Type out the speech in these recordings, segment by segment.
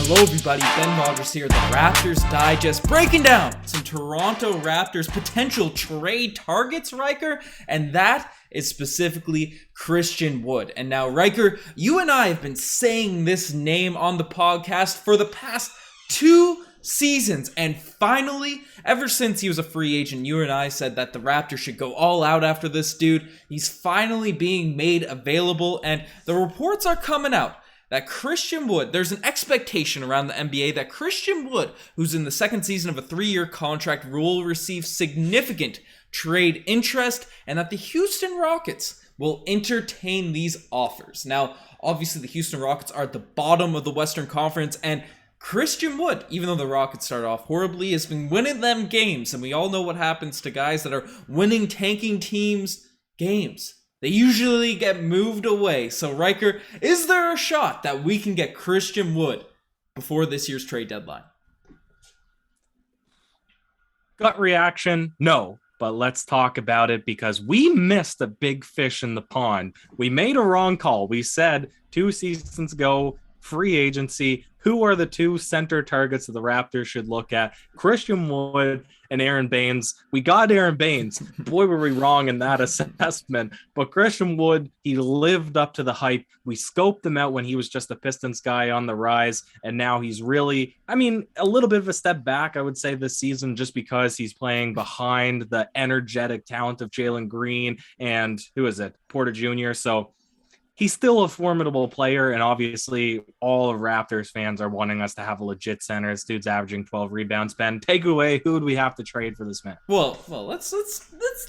Hello everybody, Ben Rogers here, the Raptors Digest, breaking down some Toronto Raptors potential trade targets, Ryker, and that is specifically Christain Wood. And now, Ryker, you and I have been saying this name on the podcast for the past 2 seasons, and finally, ever since he was a free agent, you and I said that the Raptors should go all out after this dude. He's finally being made available, and the reports are coming out that Christain Wood, there's an expectation around the NBA that Christain Wood, who's in the second season of a 3-year contract, will receive significant trade interest, and that the Houston Rockets will entertain these offers. Now, obviously the Houston Rockets are at the bottom of the Western Conference, and Christain Wood, even though the Rockets started off horribly, has been winning them games, and we all know what happens to guys that are winning tanking teams games. They usually get moved away. So, Ryker, is there a shot that we can get Christain Wood before this year's trade deadline? Gut reaction, no. But let's talk about it because we missed a big fish in the pond. We made a wrong call. We said 2 seasons ago, free agency, who are the 2 center targets that the Raptors should look at? Christain Wood and Aaron Baines. We got Aaron Baines. Boy, were we wrong in that assessment. But Christain Wood, he lived up to the hype. We scoped him out when he was just a Pistons guy on the rise. And now he's really, a little bit of a step back, I would say, this season, just because he's playing behind the energetic talent of Jalen Green and Porter Jr. So he's still a formidable player, and obviously all of Raptors fans are wanting us to have a legit center. This dude's averaging 12 rebounds. Ben, take away. Who would we have to trade for this man? Well, let's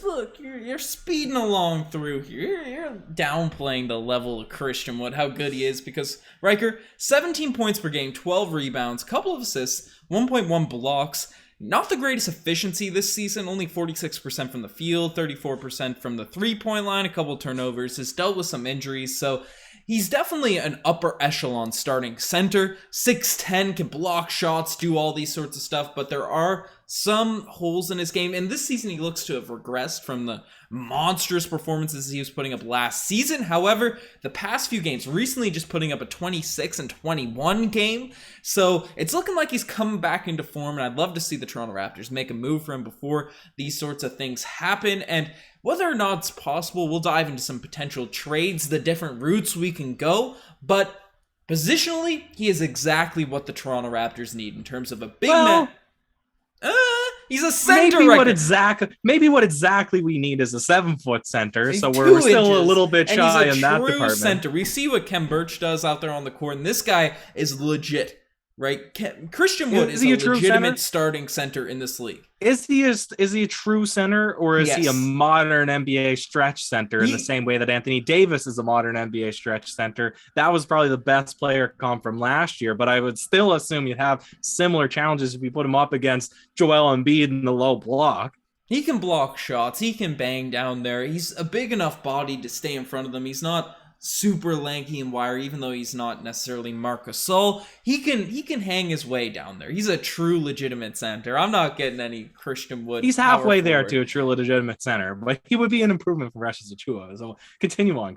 look. You're speeding along through here. You're downplaying the level of Christain Wood, how good he is, because Ryker, 17 points per game, 12 rebounds, couple of assists, 1.1 blocks. Not the greatest efficiency this season, only 46% from the field, 34% from the three-point line, a couple turnovers, has dealt with some injuries, so he's definitely an upper echelon starting center. 6'10", can block shots, do all these sorts of stuff, but there are some holes in his game, and this season he looks to have regressed from the monstrous performances he was putting up last season. However, the past few games, recently just putting up a 26 and 21 game, so it's looking like he's coming back into form, and I'd love to see the Toronto Raptors make a move for him before these sorts of things happen. And whether or not it's possible, we'll dive into some potential trades, the different routes we can go, but positionally, he is exactly what the Toronto Raptors need in terms of a big man. He's a center. Maybe what exactly we need is a 7-foot center. So we're still a little bit shy in that department. Center. We see what Khem Birch does out there on the court, and this guy is legit, right? Christain Wood is a legitimate starting center in this league. Is he a true center, or is he a modern NBA stretch center in the same way that Anthony Davis is a modern NBA stretch center? That was probably the best player comp from last year, but I would still assume you'd have similar challenges if you put him up against Joel Embiid in the low block. He can block shots. He can bang down there. He's a big enough body to stay in front of them. He's not super lanky and wiry, even though he's not necessarily Marc Gasol. He can hang his way down there. He's a true legitimate center. I'm not getting any Christain Wood. He's halfway there to a true legitimate center, but he would be an improvement from Precious Achiuwa. So continue on.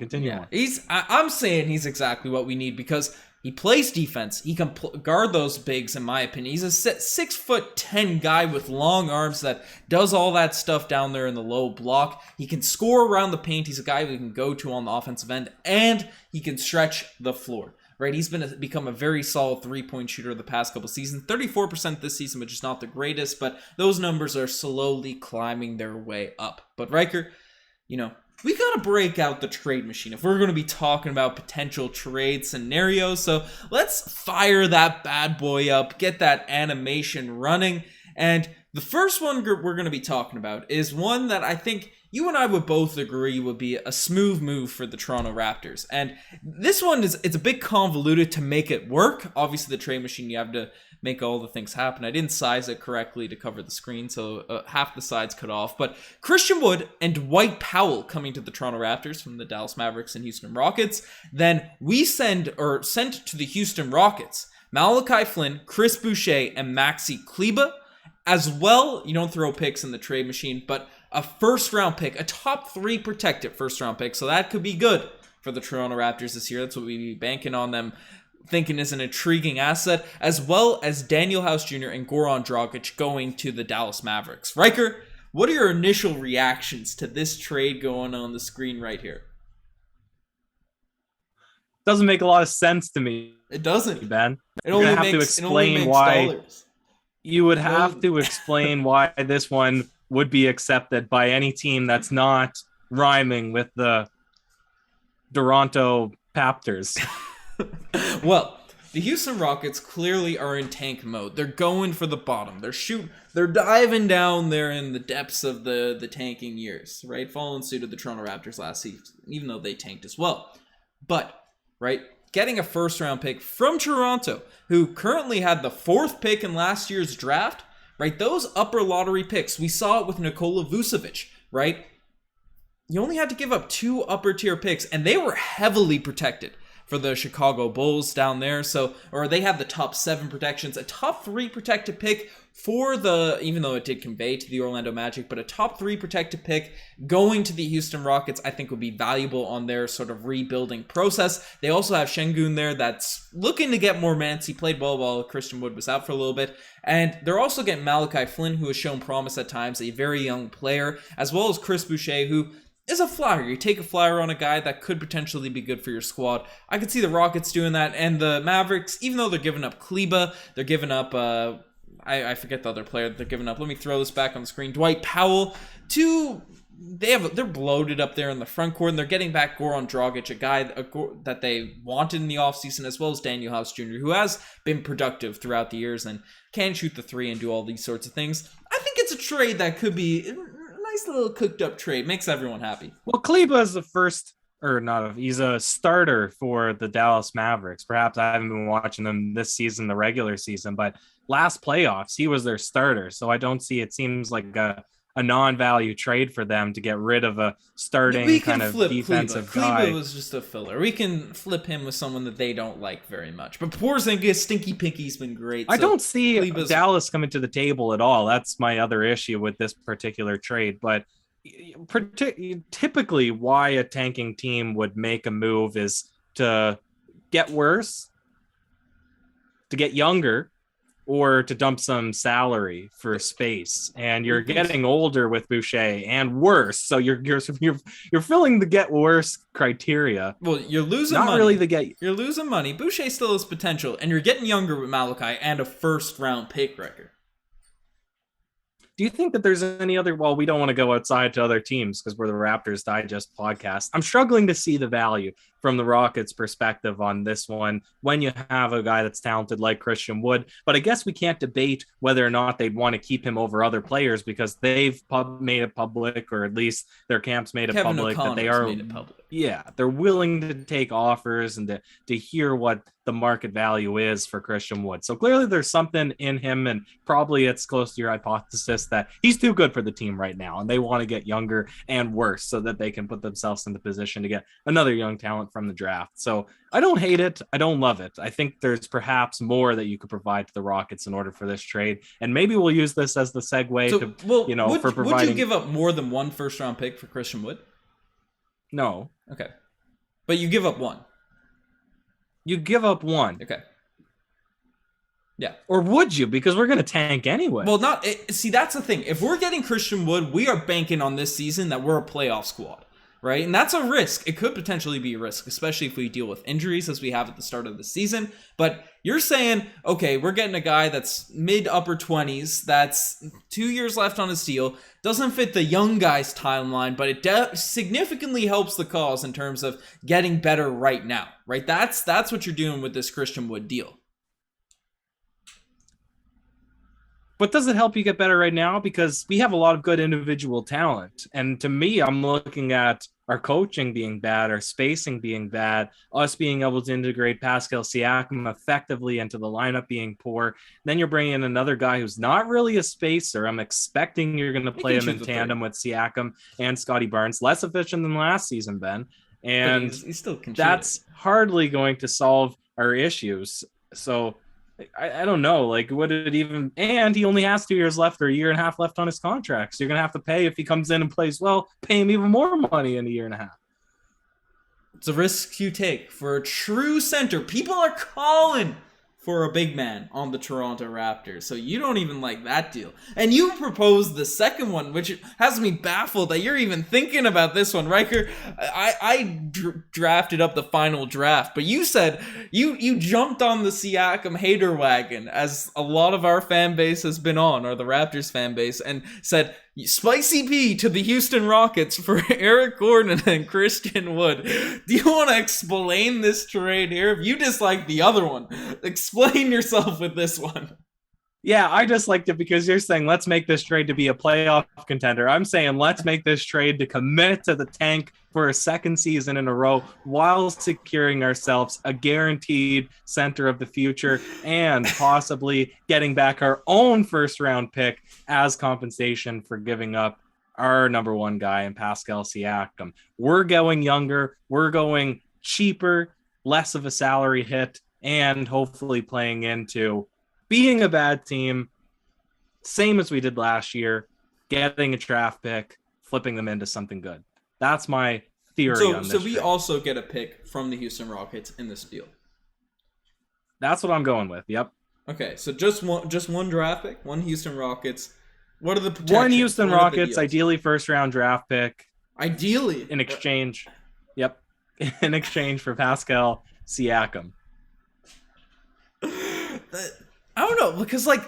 I'm saying he's exactly what we need because he plays defense. He can guard those bigs, in my opinion. He's a 6'10" guy with long arms that does all that stuff down there in the low block. He can score around the paint. He's a guy we can go to on the offensive end, and he can stretch the floor. Right? He's become a very solid 3-point shooter the past couple seasons. 34% this season, which is not the greatest, but those numbers are slowly climbing their way up. But Ryker, we got to break out the trade machine if we're going to be talking about potential trade scenarios. So let's fire that bad boy up, get that animation running. And the first one we're going to be talking about is one that I think you and I would both agree would be a smooth move for the Toronto Raptors. And this one it's a bit convoluted to make it work. Obviously, the trade machine, you have to make all the things happen. I didn't size it correctly to cover the screen, so half the sides cut off. But Christain Wood and Dwight Powell coming to the Toronto Raptors from the Dallas Mavericks and Houston Rockets. Then we sent to the Houston Rockets Malachi Flynn, Chris Boucher, and Maxi Kleber. As well, you don't throw picks in the trade machine, but a first-round pick, a top 3 protected first-round pick. So that could be good for the Toronto Raptors this year. That's what we'd be banking on them thinking is an intriguing asset, as well as Daniel House Jr. and Goran Dragic going to the Dallas Mavericks. Ryker, what are your initial reactions to this trade going on the screen right here? Doesn't make a lot of sense to me. It doesn't, Ben. It only makes dollars. You would have to explain why this one would be accepted by any team that's not rhyming with the Toronto Raptors. Well, the Houston Rockets clearly are in tank mode. They're going for the bottom. They're diving down there in the depths of the tanking years, right? Following suit of the Toronto Raptors last season, even though they tanked as well. But, right, getting a first-round pick from Toronto, who currently had the 4th pick in last year's draft, right? Those upper lottery picks, we saw it with Nikola Vucevic, right? You only had to give up 2 upper-tier picks, and they were heavily protected for the Chicago Bulls down there. Or they have the top 7 protections, a top 3 protected pick for even though it did convey to the Orlando Magic, but a top 3 protected pick going to the Houston Rockets, I think would be valuable on their sort of rebuilding process. They also have Şengün there that's looking to get more minutes. He played well while Christain Wood was out for a little bit. And they're also getting Malachi Flynn, who has shown promise at times, a very young player, as well as Chris Boucher, who is a flyer. You take a flyer on a guy that could potentially be good for your squad. I could see the Rockets doing that, and the Mavericks, even though they're giving up Kleba, they're giving up, I forget the other player that they're giving up. Let me throw this back on the screen. Dwight Powell. They're bloated up there in the front court, and they're getting back Goran Dragic, a guy that they wanted in the offseason, as well as Daniel House Jr., who has been productive throughout the years and can shoot the 3 and do all these sorts of things. I think it's a trade that could be nice little cooked up trade. Makes everyone happy. Well, Kleba is he's a starter for the Dallas Mavericks. Perhaps I haven't been watching them this season, the regular season, but last playoffs, he was their starter. So I don't see, it seems like a non-value trade for them to get rid of a starting kind of defensive guy. Kleba was just a filler. We can flip him with someone that they don't like very much. But Porzingis, Stinky Pinky's been great. I don't see Dallas coming to the table at all. That's my other issue with this particular trade. But typically why a tanking team would make a move is to get worse, to get younger, or to dump some salary for space. And you're getting older with Boucher and worse. So you're filling the get worse criteria. Well, you're losing money. Not really the get. You're losing money. Boucher still has potential, and you're getting younger with Malachi and a first-round pick record. Do you think that there's any other, well, we don't want to go outside to other teams because we're the Raptors Digest podcast. I'm struggling to see the value from the Rockets' perspective on this one when you have a guy that's talented like Christain Wood. But I guess we can't debate whether or not they'd want to keep him over other players because they've made it public, or at least their camp's made it public, that they are, yeah, they're willing to take offers and to hear what the market value is for Christain Wood. So clearly there's something in him, and probably it's close to your hypothesis that he's too good for the team right now and they want to get younger and worse so that they can put themselves in the position to get another young talent from the draft. So I don't hate it. I don't love it. I think there's perhaps more that you could provide to the Rockets in order for this trade. And maybe we'll use this as the segue for providing. Would you give up more than one first round pick for Christain Wood? No. Okay. But you give up one. You give up one. Okay. Yeah. Or would you? Because we're going to tank anyway. Well, see, that's the thing. If we're getting Christain Wood, we are banking on this season that we're a playoff squad, right? And that's a risk. It could potentially be a risk, especially if we deal with injuries as we have at the start of the season. But you're saying, okay, we're getting a guy that's mid-upper 20s, that's 2 years left on his deal, doesn't fit the young guy's timeline, but it significantly helps the cause in terms of getting better right now, right? That's what you're doing with this Christain Wood deal. But does it help you get better right now? Because we have a lot of good individual talent. And to me, I'm looking at our coaching being bad, our spacing being bad, us being able to integrate Pascal Siakam effectively into the lineup being poor. Then you're bringing in another guy who's not really a spacer. I'm expecting you're going to play him in tandem with Siakam and Scotty Barnes. Less efficient than last season, Ben. And he's still that's hardly going to solve our issues. So I don't know, like, would it even, and he only has 2 years left or a year and a half left on his contract. So you're going to have to pay, if he comes in and plays well, pay him even more money in a year and a half. It's a risk you take for a true center. People are calling for a big man on the Toronto Raptors, so you don't even like that deal. And you proposed the second one, which has me baffled that you're even thinking about this one. Riker, I drafted up the final draft, but you said you jumped on the Siakam hater wagon, as a lot of our fan base has been on, or the Raptors fan base, and said, spicy P to the Houston Rockets for Eric Gordon and Christain Wood. Do you want to explain this trade here? If you dislike the other one, explain yourself with this one. Yeah, I just liked it because you're saying let's make this trade to be a playoff contender. I'm saying let's make this trade to commit to the tank for a second season in a row while securing ourselves a guaranteed center of the future and possibly getting back our own first round pick as compensation for giving up our number one guy in Pascal Siakam. We're going younger, we're going cheaper, less of a salary hit, and hopefully playing into being a bad team, same as we did last year, getting a draft pick, flipping them into something good. That's my theory on this. So we also get a pick from the Houston Rockets in this deal. That's what I'm going with. Yep. Okay, so just one draft pick, one Houston Rockets. What are the protections? One Houston Rockets, ideally first round draft pick. Ideally. In exchange. Yep. In exchange for Pascal Siakam. I don't know, because like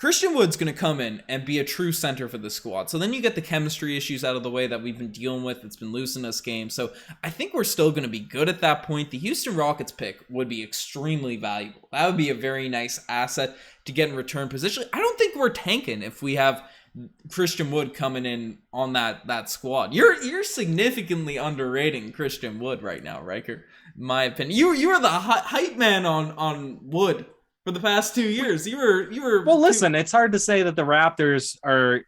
Christain Wood's going to come in and be a true center for the squad. So then you get the chemistry issues out of the way that we've been dealing with. It's been losing us games. So I think we're still going to be good at that point. The Houston Rockets pick would be extremely valuable. That would be a very nice asset to get in return position. I don't think we're tanking if we have Christain Wood coming in on that squad. You're significantly underrating Christain Wood right now, Riker. In my opinion, you are the hype man on Wood. For the past 2 years, you were. Well, listen, it's hard to say that the Raptors are,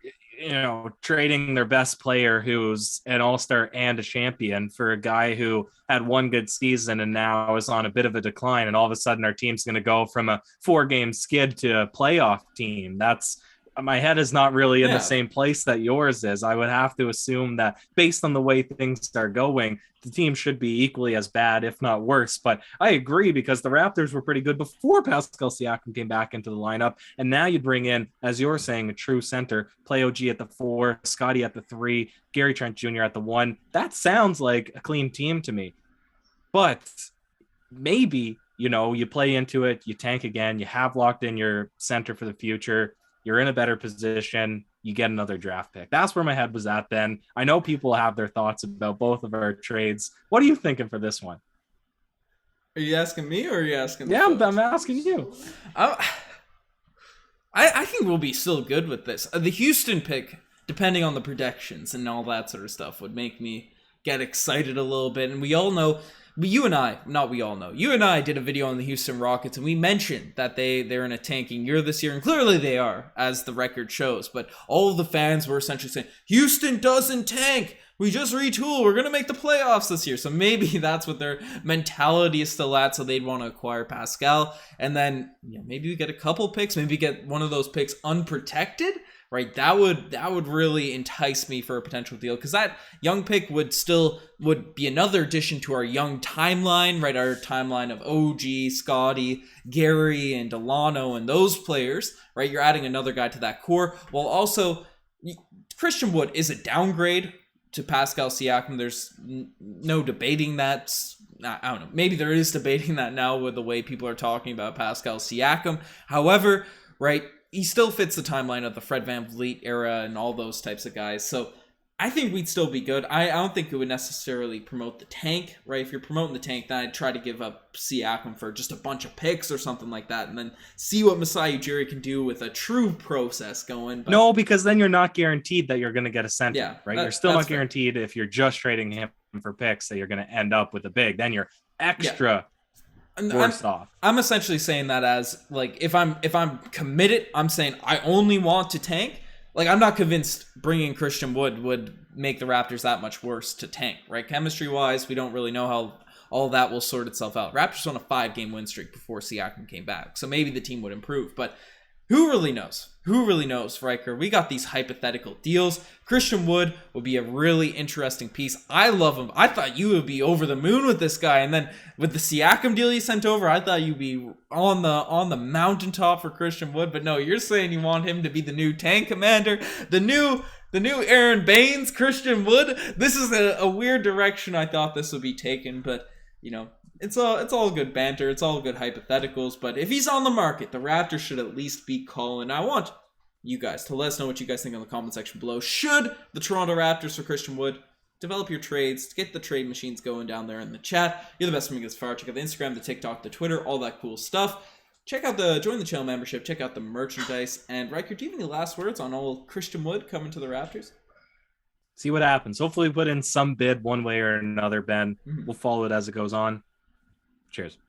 trading their best player who's an all-star and a champion for a guy who had one good season and now is on a bit of a decline. And all of a sudden our team's going to go from a 4-game skid to a playoff team. My head is not really in the same place that yours is. I would have to assume that based on the way things are going, the team should be equally as bad, if not worse. But I agree, because the Raptors were pretty good before Pascal Siakam came back into the lineup. And now you'd bring in, as you're saying, a true center, play OG at the 4, Scotty at the 3, Gary Trent Jr. at the 1. That sounds like a clean team to me. But maybe, you play into it, you tank again, you have locked in your center for the future. You're in a better position. You get another draft pick. That's where my head was at then. I know people have their thoughts about both of our trades. What are you thinking for this one? Are you asking me or are you asking? Yeah, I'm asking you. I think we'll be still good with this. The Houston pick, depending on the projections and all that sort of stuff, would make me get excited a little bit. And we all know. You and I did a video on the Houston Rockets, and we mentioned that they're in a tanking year this year, and clearly they are, as the record shows. But all of the fans were essentially saying, Houston doesn't tank. We just retool. We're going to make the playoffs this year. So maybe that's what their mentality is still at, so they'd want to acquire Pascal. And then maybe we get a couple picks, maybe get one of those picks unprotected. Right, that would really entice me for a potential deal, because that young pick would be another addition to our young timeline, right? Our timeline of OG, Scotty, Gary, and Delano, and those players, right? You're adding another guy to that core, while also Christain Wood is a downgrade to Pascal Siakam. There's no debating that. I don't know. Maybe there is debating that now with the way people are talking about Pascal Siakam. However, right, he still fits the timeline of the Fred VanVleet era and all those types of guys. So I think we'd still be good. I don't think it would necessarily promote the tank, right? If you're promoting the tank, then I'd try to give up Siakam for just a bunch of picks or something like that, and then see what Masai Ujiri can do with a true process going. But no, because then you're not guaranteed that you're going to get a center, right? You're still not guaranteed fair. If you're just trading him for picks that you're going to end up with a big. Then you're extra worse off. I'm essentially saying that as, like, if I'm committed, I'm saying I only want to tank. Like, I'm not convinced bringing Christain Wood would make the Raptors that much worse to tank, right? Chemistry-wise, we don't really know how all that will sort itself out. Raptors on a 5-game win streak before Siakam came back, so maybe the team would improve. But Who really knows? Who really knows, Riker? We got these hypothetical deals. Christain Wood will be a really interesting piece. I love him. I thought you would be over the moon with this guy, and then with the Siakam deal you sent over, I thought you'd be on the mountaintop for Christain Wood. But no, you're saying you want him to be the new tank commander, the new Aaron Baines, Christain Wood. This is a weird direction I thought this would be taken, but you know. It's all good banter. It's all good hypotheticals. But if he's on the market, the Raptors should at least be calling. I want you guys to let us know what you guys think in the comment section below. Should the Toronto Raptors for Christain Wood develop your trades? Get the trade machines going down there in the chat. You're the best from me this far. Check out the Instagram, the TikTok, the Twitter, all that cool stuff. Check out join the channel membership. Check out the merchandise. And Riker, do you have any last words on old Christain Wood coming to the Raptors? See what happens. Hopefully put in some bid one way or another, Ben. We'll follow it as it goes on. Cheers.